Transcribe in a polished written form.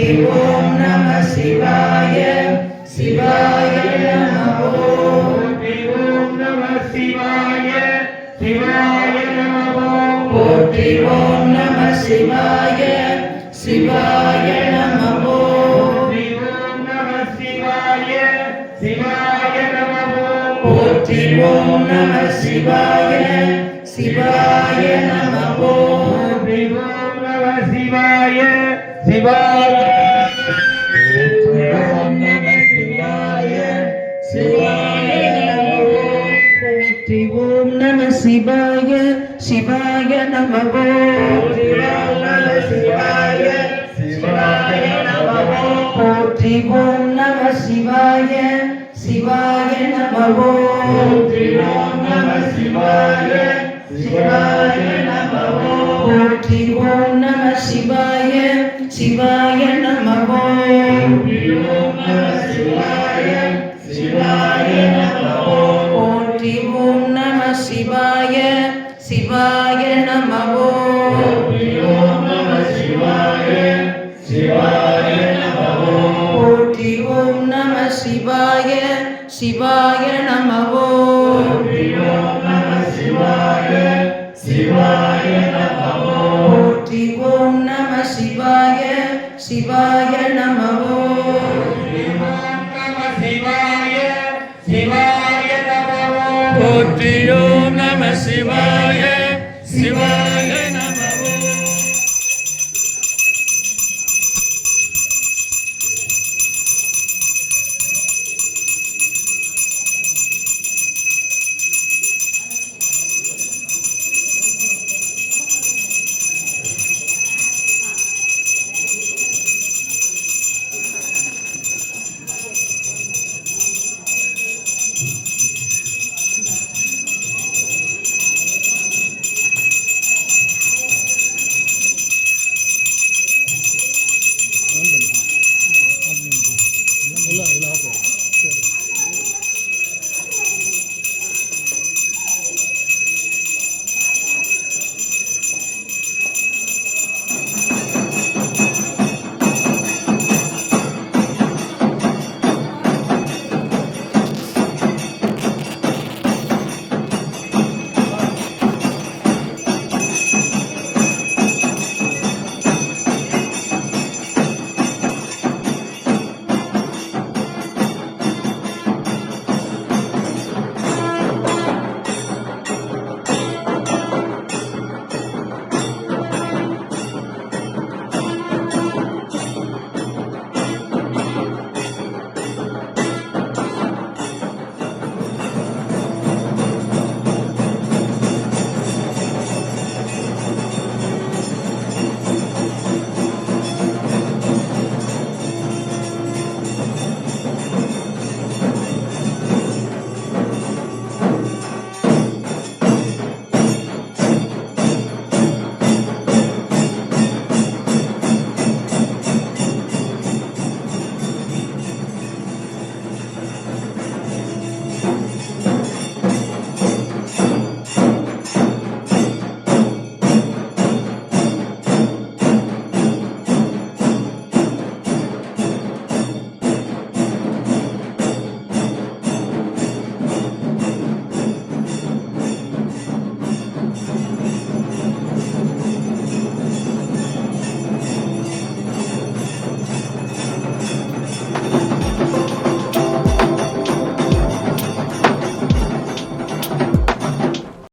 ஓம் நம சிவாய சிவாய நம போற்றி ஓம் நம சிவாய சிவாய நம போற்றி ஓம் நம சிவாய சிவாய நம போற்றி ஓம் நம சிவாய சிவாய நம போற்றி ஓம் நம சிவாய சிவாய நம போற்றி ஓம் நம சிவாய சிவாய ஓம் நம சிவாய சிவாய போற்றி ஓம் நம சிவாய சிவாய நம போற்றி ஓம் நம சிவாய சிவாய நம போற்றி ஓம் நம சிவாய சிவாய நம போற்றி ஓம் நம சிவாய சிவாய நம போற்றி ஓம் நம சிவாய சிவாய நம போற்றி ஓம் நம சிவாய சிவாய நம போற்றி ஓம் நம சிவாய சிவாய நம போற்றி ஓம் நம சிவாய சிவாய நம போற்றி ஓம் நம சிவாய சிவாய நம போற்றி ஓம் நம சிவாய சிவாய நம போற்றி ஓம் நம சிவாய சிவாய நம போற்றி ஓம் நம சிவாய சிவாய நம போற்றி ஓம் நம சிவாய சிவாய